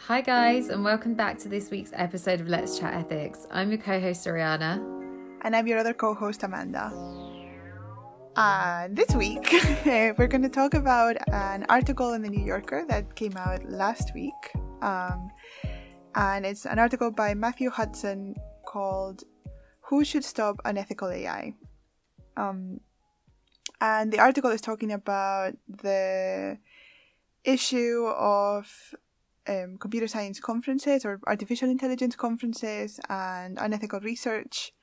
Hi guys, and welcome back to this week's episode of Let's Chat Ethics. I'm your co-host Ariana. And I'm your other co-host Amanda. This week we're going to talk about an article in the New Yorker that came out last week. And it's an article by Matthew Hudson called Who Should Stop Unethical AI? And the article is talking about the issue of computer science conferences or artificial intelligence conferences and unethical research,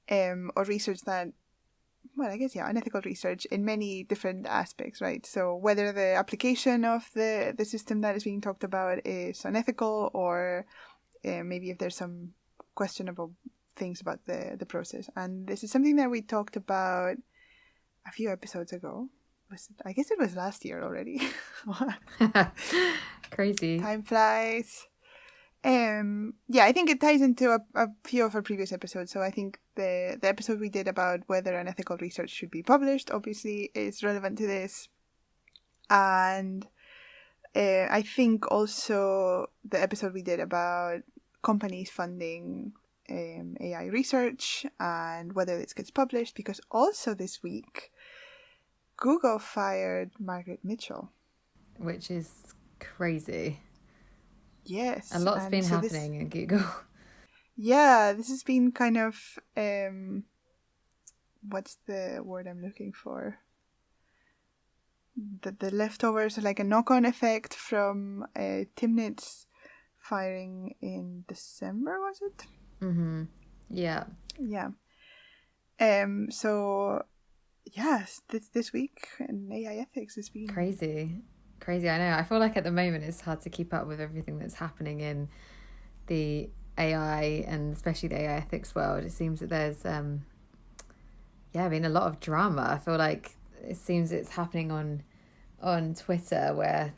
or research that, unethical research in many different aspects, right? So whether the application of the system that is being talked about is unethical, or maybe if there's some questionable things about the process. And this is something that we talked about a few episodes ago. I guess it was last year already. Crazy. Time flies. I think it ties into a few of our previous episodes. So I think the episode we did about whether unethical research should be published obviously is relevant to this. And I think also the episode we did about companies funding AI research and whether this gets published, because also this week Google fired Margaret Mitchell. Which is crazy. Yes. A lot's been happening at Google. Yeah, this has been kind of, what's the word I'm looking for? The leftovers, like a knock-on effect from Timnit's firing in December, was it? Mm-hmm. Yeah. Yeah. So, yes, this week in AI ethics has been crazy. I know. I feel like at the moment it's hard to keep up with everything that's happening in the AI and especially the AI ethics world. It seems that there's been a lot of drama. I feel like it seems it's happening on Twitter where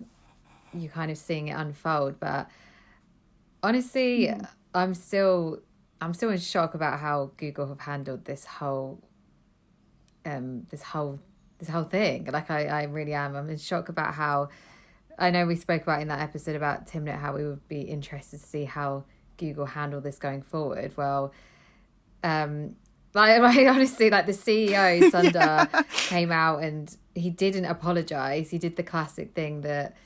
you're kind of seeing it unfold. But honestly, I'm still in shock about how Google have handled this whole thing. Like I really am. I'm in shock about how, I know we spoke about in that episode about Timnit how we would be interested to see how Google handle this going forward. Well, honestly, like the CEO Sundar came out and he didn't apologize. He did the classic thing that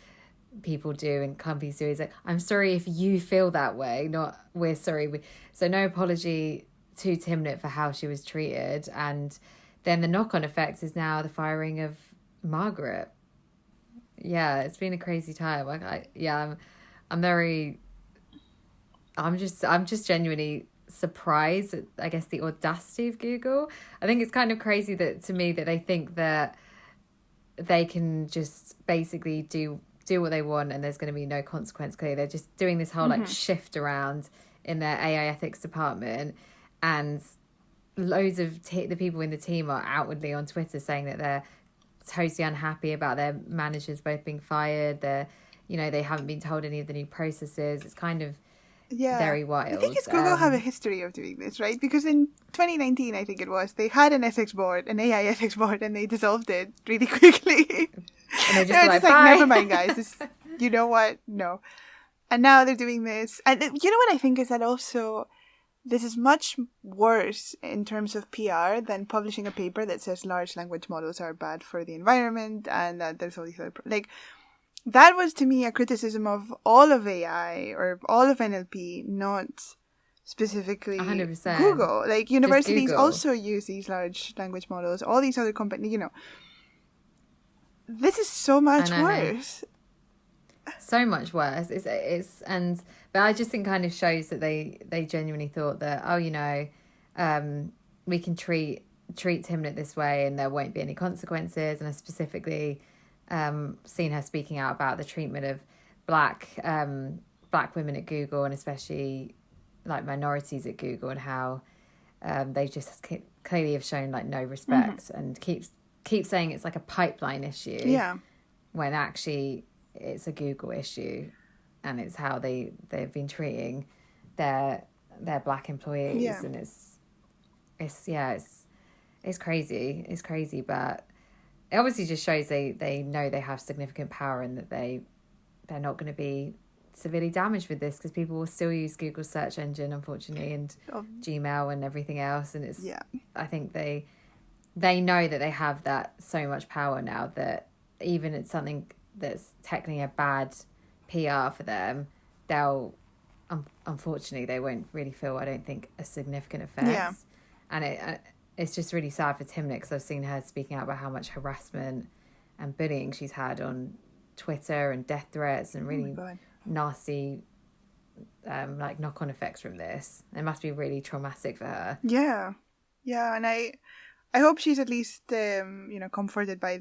people do and companies do. He's like, I'm sorry if you feel that way, not we're sorry. So no apology to Timnit for how she was treated. And then the knock-on effect is now the firing of Margaret. Yeah, it's been a crazy time. I'm just genuinely surprised at, I guess, the audacity of Google. I think it's kind of crazy that they think that they can just basically do what they want and there's going to be no consequence. Clearly, they're just doing this whole like shift around in their AI ethics department, and loads of the people in the team are outwardly on Twitter saying that they're totally unhappy about their managers both being fired. They haven't been told any of the new processes. It's kind of very wild. The thing is, Google have a history of doing this, right? Because in 2019, I think it was, they had an ethics board, an AI ethics board, and they dissolved it really quickly. And they're just like, never mind, guys. You know what? No. And now they're doing this. And you know what I think is that also, this is much worse in terms of PR than publishing a paper that says large language models are bad for the environment and that there's all these other... that was to me a criticism of all of AI or all of NLP, not specifically 100%. Google. Like universities Google also use these large language models, all these other companies, This is so much worse. So much worse. But I just think kind of shows that they genuinely thought that, we can treat Timnit this way and there won't be any consequences. And I specifically seen her speaking out about the treatment of black women at Google, and especially like minorities at Google, and how they just clearly have shown like no respect and keep saying it's like a pipeline issue, when actually it's a Google issue, and it's how they've been treating their black employees, and it's crazy, but it obviously just shows they know they have significant power and that they're not going to be severely damaged with this because people will still use Google search engine, unfortunately, and Gmail and everything else. And it's, I think they know that they have that so much power now that even it's something that's technically a bad PR for them, they'll, unfortunately, they won't really feel, I don't think, a significant effect. Yeah. And it's just really sad for Timnit because I've seen her speaking out about how much harassment and bullying she's had on Twitter and death threats and really nasty like knock-on effects from this. It must be really traumatic for her. Yeah, and I hope she's at least comforted by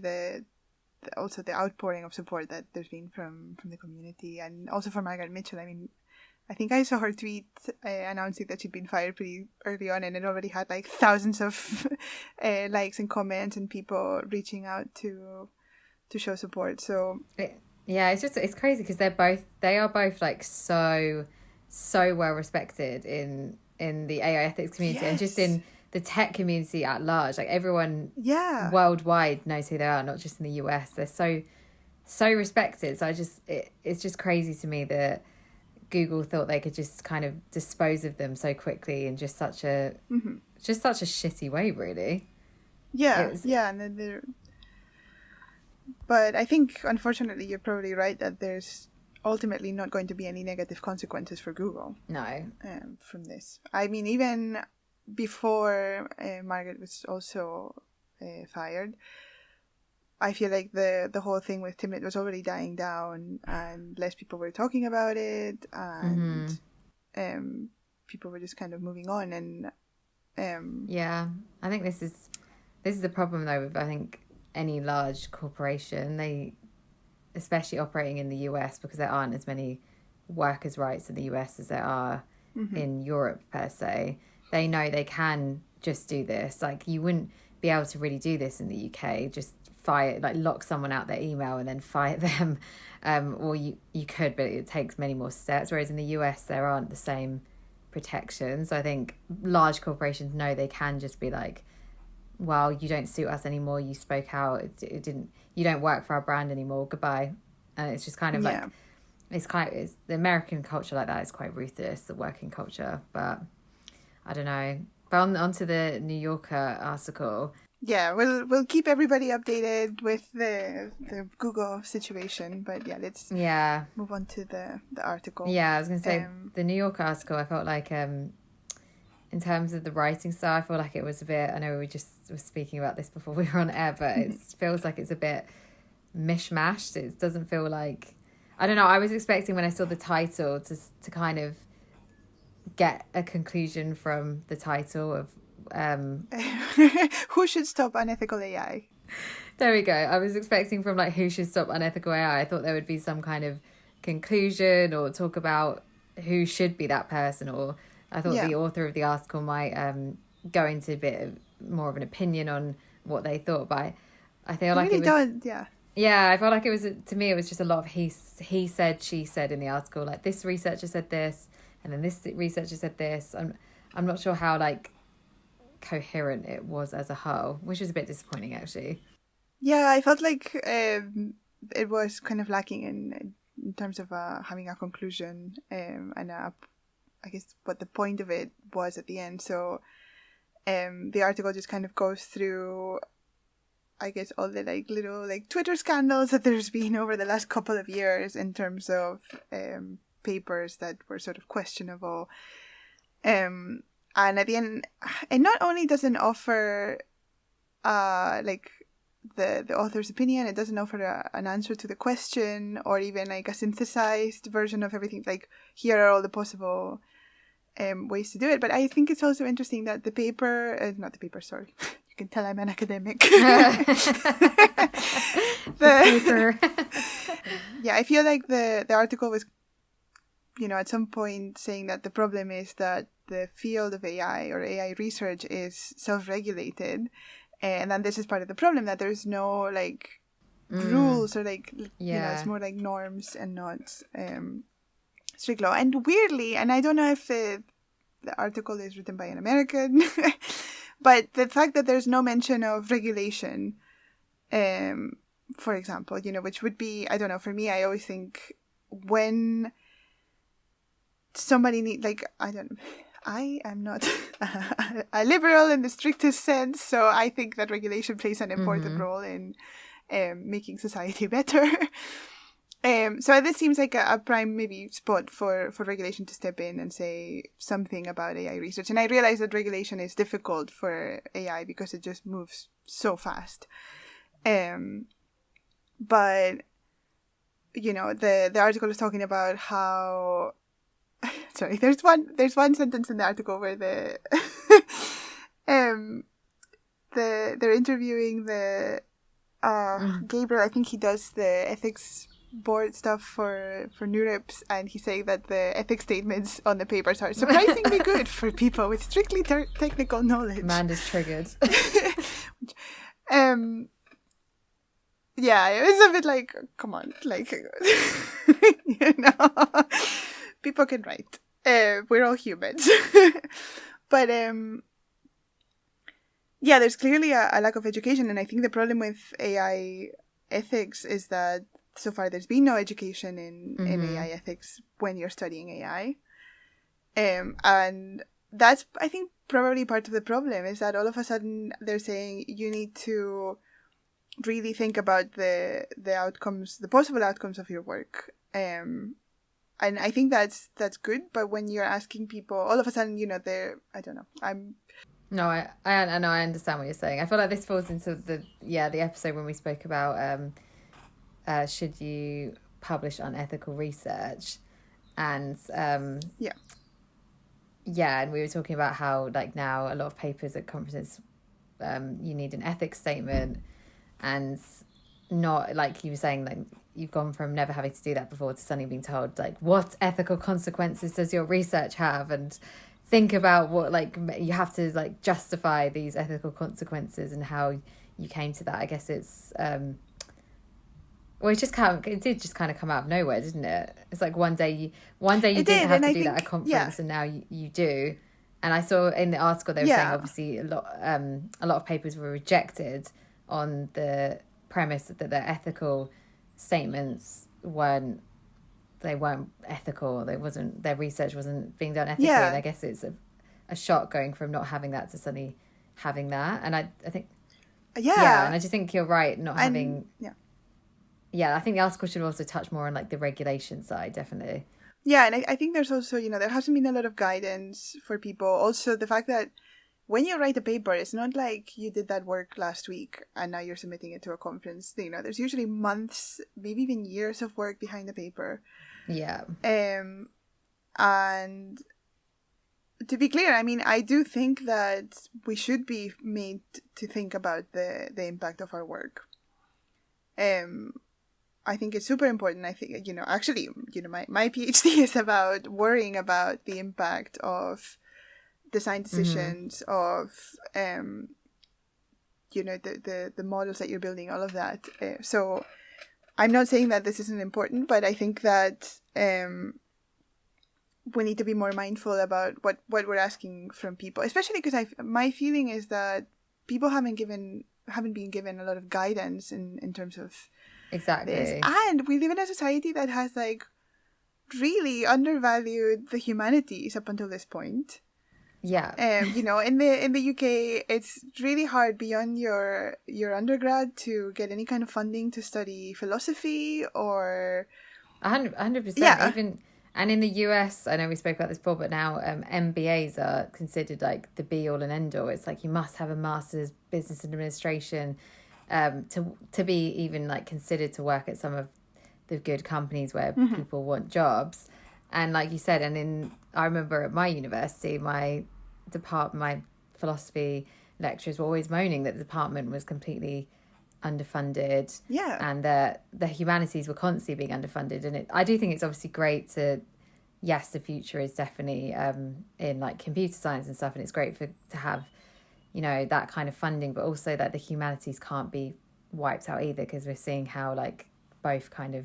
also the outpouring of support that there's been from the community, and also for Margaret Mitchell. I mean, I think I saw her tweet announcing that she'd been fired pretty early on, and it already had like thousands of likes and comments and people reaching out to show support. So it's crazy because they are both like so well respected in the AI ethics community and just in the tech community at large. Like everyone worldwide knows who they are, not just in the US. They're so respected. So it's just crazy to me that Google thought they could just kind of dispose of them so quickly in just such a shitty way, really. But I think, unfortunately, you're probably right that there's ultimately not going to be any negative consequences for Google. No. From this. I mean, even before Margaret was also fired, I feel like the whole thing with Timnit was already dying down and less people were talking about it, and people were just kind of moving on. And I think this is the problem though with, I think, any large corporation, they, especially operating in the US, because there aren't as many workers' rights in the US as there are in Europe per se. They know they can just do this. Like, you wouldn't be able to really do this in the UK, just lock someone out their email and then fire them, or you could, but it takes many more steps, whereas in the US there aren't the same protections. So I think large corporations know they can just be like, well, you don't suit us anymore, you spoke out, you don't work for our brand anymore, goodbye. And it's just kind of like, it's the American culture like that is quite ruthless, the working culture. But I don't know. But on to the New Yorker article. Yeah, we'll keep everybody updated with the Google situation. But let's move on to the article. Yeah, I was going to say, the New Yorker article, I felt like in terms of the writing style, I feel like it was a bit, I know we just were speaking about this before we were on air, but it feels like it's a bit mishmashed. It doesn't feel like, I don't know, I was expecting when I saw the title to kind of get a conclusion from the title of who should stop unethical AI. There we go. I was expecting from like who should stop unethical AI. I thought there would be some kind of conclusion or talk about who should be that person, or I thought the author of the article might go into a bit more of an opinion on what they thought. But I feel like it was... Yeah, I felt like it was, to me, it was just a lot of he said, she said in the article. Like, this researcher said this, and then this researcher said this. I'm not sure how, like, coherent it was as a whole, which was a bit disappointing, actually. Yeah, I felt like it was kind of lacking in terms of having a conclusion and I guess what the point of it was at the end. So the article just kind of goes through, I guess, all the like little like Twitter scandals that there's been over the last couple of years in terms of papers that were sort of questionable. And at the end, it not only doesn't offer like the author's opinion, it doesn't offer an answer to the question or even like a synthesized version of everything. Like, here are all the possible ways to do it. But I think it's also interesting that the paper, not the paper, sorry. You can tell I'm an academic. the paper. Yeah, I feel like the article was, at some point saying that the problem is that the field of AI or AI research is self-regulated. And then this is part of the problem, that there's no like rules or like, it's more like norms and not strict law. And weirdly, and I don't know if the article is written by an American, but the fact that there's no mention of regulation, for example, which would be, I don't know, for me, I always think when somebody I am not a liberal in the strictest sense, so I think that regulation plays an important role in making society better. So this seems like a prime maybe spot for regulation to step in and say something about AI research. And I realize that regulation is difficult for AI because it just moves so fast. But the article is talking about how sorry, there's one sentence in the article where they're interviewing Gabriel. I think he does the ethics board stuff for NeurIPS, and he's saying that the ethics statements on the papers are surprisingly good for people with strictly technical knowledge. Amanda's triggered. Yeah, it was a bit like, come on, like, people can write. We're all humans. But, yeah, there's clearly a lack of education. And I think the problem with AI ethics is that so far there's been no education in AI ethics when you're studying AI. And that's, I think, probably part of the problem is that all of a sudden they're saying you need to really think about the outcomes, the possible outcomes of your work. And I think that's good. But when you're asking people, all of a sudden, they're, I don't know, No, I know, I understand what you're saying. I feel like this falls into the episode when we spoke about should you publish unethical research, and and we were talking about how like now a lot of papers at conferences you need an ethics statement, and not like you were saying, like you've gone from never having to do that before to suddenly being told like what ethical consequences does your research have, and think about what like you have to like justify these ethical consequences and how you came to that. I guess it's well, it did just kind of come out of nowhere, didn't it? It's like one day you didn't have to do that at a conference, and now you do. And I saw in the article they were saying obviously a lot of papers were rejected on the premise that their ethical statements weren't ethical. Their research wasn't being done ethically. And I guess it's a shock going from not having that to suddenly having that. And I think and I just think you're right, not having I think the article should also touch more on like the regulation side, definitely. Yeah, and I think there's also, there hasn't been a lot of guidance for people. Also, the fact that when you write a paper, it's not like you did that work last week and now you're submitting it to a conference. There's usually months, maybe even years of work behind the paper. Yeah. And to be clear, I mean, I do think that we should be made to think about the impact of our work. I think it's super important. I think, actually, my PhD is about worrying about the impact of design decisions, of, the models that you're building, all of that. So I'm not saying that this isn't important, but I think that we need to be more mindful about what we're asking from people, especially because my feeling is that people haven't been given a lot of guidance in terms of exactly this. And we live in a society that has like really undervalued the humanities up until this point. Yeah. In the UK, it's really hard beyond your undergrad to get any kind of funding to study philosophy or 100%. Yeah. Even, and in the US, I know we spoke about this before, but now MBAs are considered like the be all and end all. It's like you must have a master's business administration to be even like considered to work at some of the good companies where people want jobs. And like you said, I remember at my university, my philosophy lecturers were always moaning that the department was completely underfunded. Yeah. And that the humanities were constantly being underfunded. And I do think it's obviously great yes, the future is definitely in like computer science and stuff. And it's great to have, that kind of funding, but also that the humanities can't be wiped out either, because we're seeing how like both kind of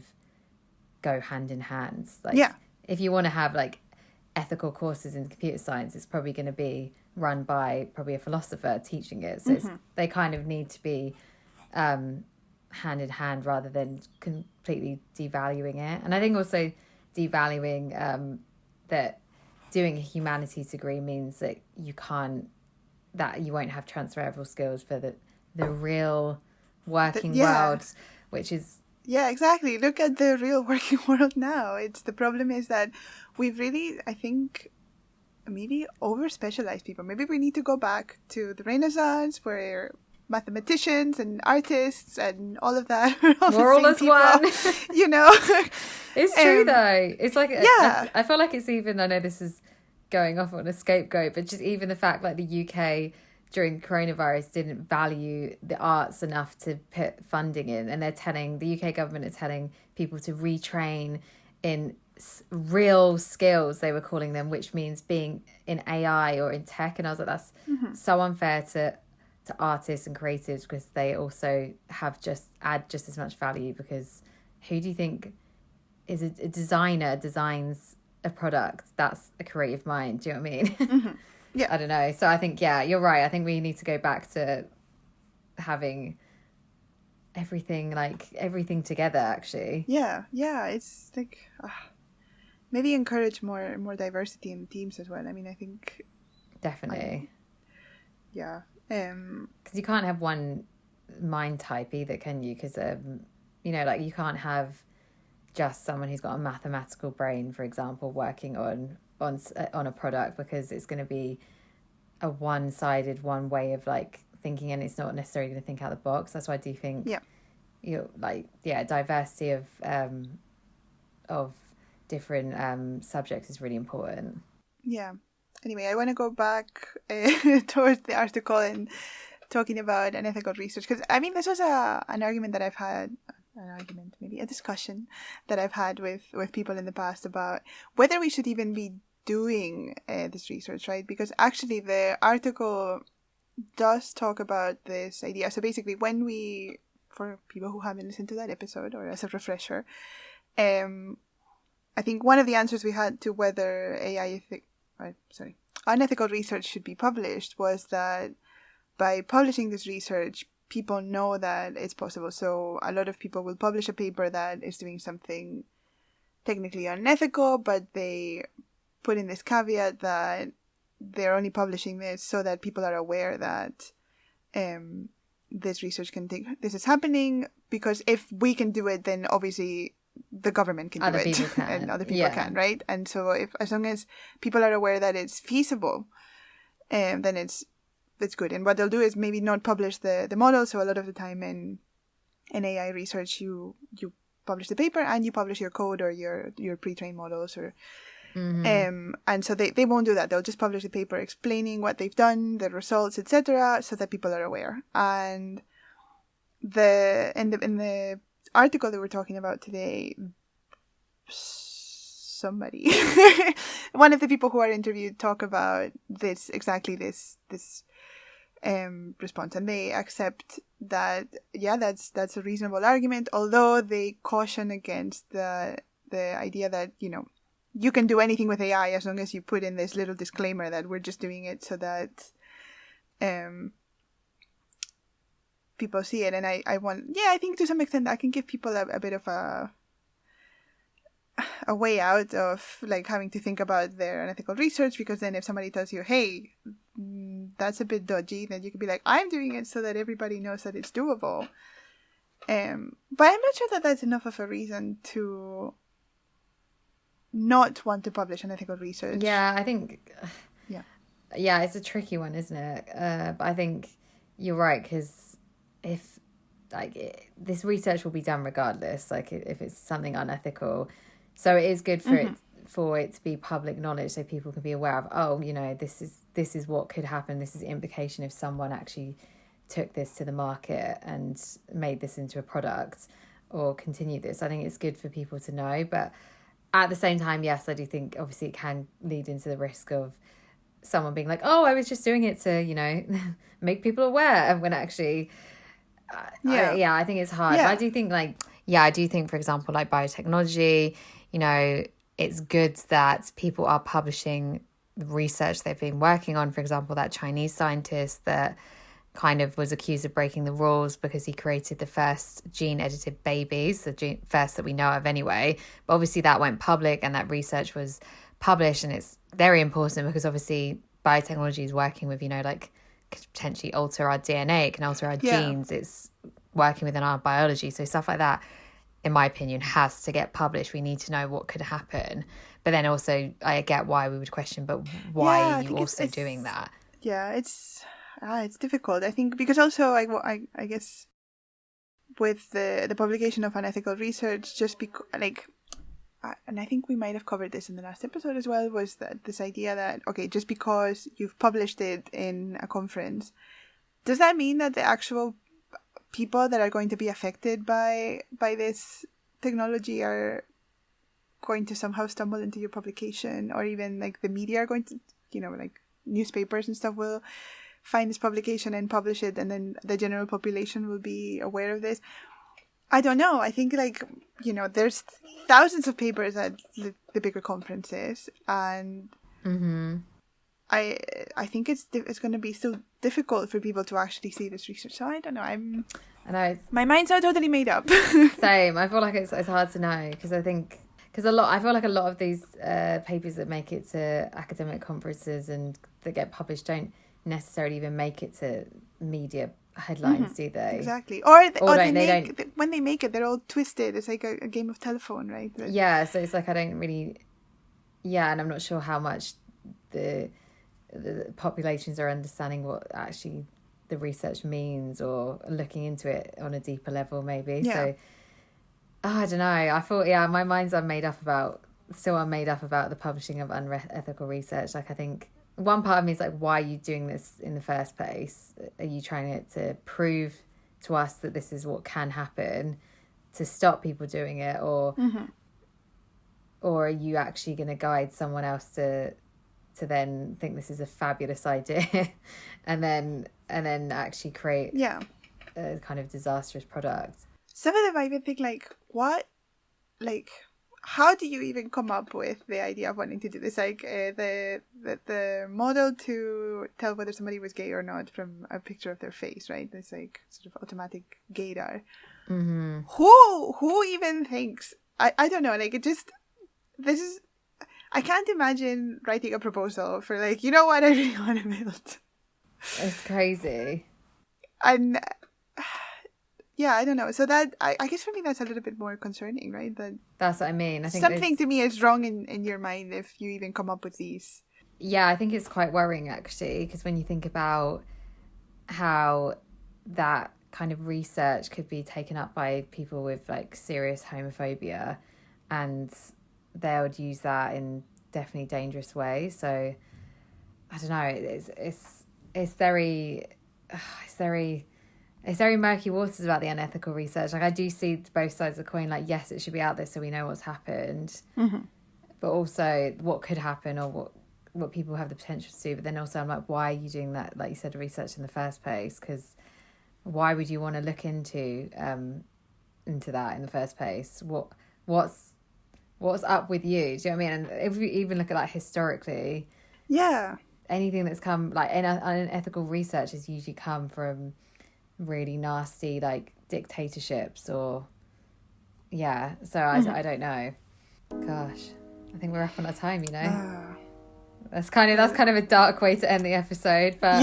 go hand in hand. Like, if you want to have like ethical courses in computer science, it's probably going to be run by probably a philosopher teaching it. So they kind of need to be hand in hand rather than completely devaluing it. And I think also devaluing that doing a humanities degree means that you won't have transferable skills for the real working world, which is... Yeah, exactly. Look at the real working world now. The problem is that we've really, I think, maybe over-specialized people. Maybe we need to go back to the Renaissance where mathematicians and artists and all of that we're all as one. You know? It's true though. It's like, I feel like it's even, I know this is going off on a scapegoat, but just even the fact like the UK during coronavirus didn't value the arts enough to put funding in, and the UK government is telling people to retrain in real skills, they were calling them, which means being in AI or in tech. And I was like, that's so unfair to artists and creatives, because they also add just as much value, because who do you think is a designer designs a product? That's a creative mind. Do you know what I mean? Yeah. I don't know. So I think, yeah, you're right. I think we need to go back to having everything together, actually. Yeah. It's like maybe encourage more diversity in teams as well. I mean, I think definitely. Yeah. Because you can't have one mind type either, can you? Because like you can't have just someone who's got a mathematical brain, for example, working on a product, because it's going to be a one-sided one way of like thinking, and it's not necessarily going to think out the box. That's why I do think diversity of different subjects is really important. Yeah. Anyway, I want to go back towards the article and talking about unethical research, because I mean this was an argument that I've had, maybe a discussion that I've had with people in the past about whether we should even be doing this research, right? Because actually the article does talk about this idea. So basically, for people who haven't listened to that episode, or as a refresher, I think one of the answers we had to whether unethical research should be published was that by publishing this research, people know that it's possible. So a lot of people will publish a paper that is doing something technically unethical, but they put in this caveat that they're only publishing this so that people are aware that this research this is happening, because if we can do it, then obviously the government can do it and other people can, right? And so as long as people are aware that it's feasible, then it's good. And what they'll do is maybe not publish the model. So a lot of the time in AI research, you publish the paper and you publish your code or your pre-trained models, or and so they won't do that. They'll just publish the paper explaining what they've done, the results, etc., so that people are aware. And in the article that we're talking about today, somebody one of the people who are interviewed talk about this response, and they accept that that's a reasonable argument, although they caution against the idea that you can do anything with AI as long as you put in this little disclaimer that we're just doing it so that people see it. And I think to some extent that can give people a bit of a way out of like having to think about their unethical research, because then if somebody tells you, hey, that's a bit dodgy, then you could be like, I'm doing it so that everybody knows that it's doable. But I'm not sure that that's enough of a reason to not want to publish unethical research. Yeah, I think it's a tricky one, isn't it? But I think you're right, because if this research will be done regardless, like if it's something unethical, so it is good for it to be public knowledge, so people can be aware of, this is what could happen, this is the implication if someone actually took this to the market and made this into a product or continue this. I think it's good for people to know, but at the same time, yes, I do think obviously it can lead into the risk of someone being like, I was just doing it to, make people aware, and when actually, I think it's hard. Yeah. But I do think, for example, like biotechnology, it's good that people are publishing the research they've been working on. For example, that Chinese scientist that kind of was accused of breaking the rules because he created the first gene-edited babies, first that we know of anyway. But obviously that went public and that research was publish, and it's very important because obviously biotechnology is working with, like could potentially alter our DNA, it can alter our genes, it's working within our biology. So stuff like that, in my opinion, has to get published. We need to know what could happen. But then also, I get why we would question, but why are you also doing that? Yeah, it's difficult, I think, because also I guess with the publication of unethical research, just because and I think we might have covered this in the last episode as well, was that this idea that, okay, just because you've published it in a conference, does that mean that the actual people that are going to be affected by this technology are going to somehow stumble into your publication, or even like the media are going to, like newspapers and stuff will find this publication and publish it, and then the general population will be aware of this? I don't know. I think there's thousands of papers at the bigger conferences, and I think it's going to be still difficult for people to actually see this research. So I don't know. I know my mind's not totally made up. Same. I feel like it's hard to know because I feel like a lot of these papers that make it to academic conferences and that get published don't necessarily even make it to media headlines, do they? Exactly. Or when they make it, they're all twisted. It's like a game of telephone, right? Yeah, so it's like I don't really... Yeah, and I'm not sure how much the populations are understanding what actually the research means or looking into it on a deeper level, maybe. Yeah. So, I don't know. I thought, my mind's unmade up about the publishing of unethical research. Like, I think... One part of me is like, why are you doing this in the first place? Are you trying to prove to us that this is what can happen to stop people doing it? Or are you actually going to guide someone else to then think this is a fabulous idea and then actually create a kind of disastrous product? Some of them I even think how do you even come up with the idea of wanting to do this? Like the model to tell whether somebody was gay or not from a picture of their face, right? This like sort of automatic gaydar. Who even thinks? I don't know. Like I can't imagine writing a proposal for what I really want to build. It's crazy. And yeah, I don't know. So that I guess for me that's a little bit more concerning, right? That's what I mean. I think something to me is wrong in your mind if you even come up with these. Yeah, I think it's quite worrying actually, because when you think about how that kind of research could be taken up by people with like serious homophobia, and they would use that in definitely dangerous ways. So I don't know. It's very murky waters about the unethical research. Like I do see both sides of the coin. Like yes, it should be out there so we know what's happened, but also what could happen or what people have the potential to do. But then also I'm like, why are you doing that? Like you said, research in the first place? Because why would you want to look into that in the first place? What's up with you? Do you know what I mean? And if we even look at like historically, anything that's come like unethical research has usually come from really nasty like dictatorships or so I don't know. Gosh, I think we're up on our time, that's kind of a dark way to end the episode, but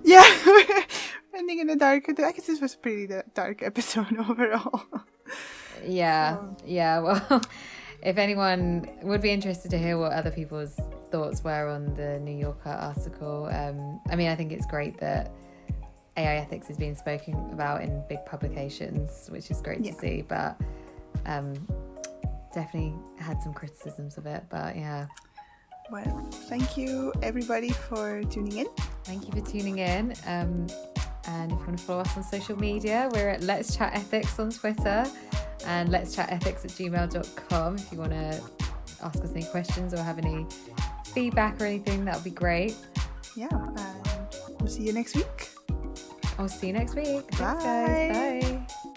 we're ending in a dark. I guess this was a pretty dark episode overall. Well, if anyone would be interested to hear what other people's thoughts were on the New Yorker article, I think it's great that AI ethics is being spoken about in big publications, which is great to see, but definitely had some criticisms of it, but well, thank you everybody for tuning in. Thank you for tuning in, and if you want to follow us on social media, we're at Let's Chat Ethics on Twitter and letschatethics@gmail.com. If you want to ask us any questions or have any feedback or anything, that would be great. And we'll see you next week. I'll see you next week. Bye. Thanks, guys. Bye.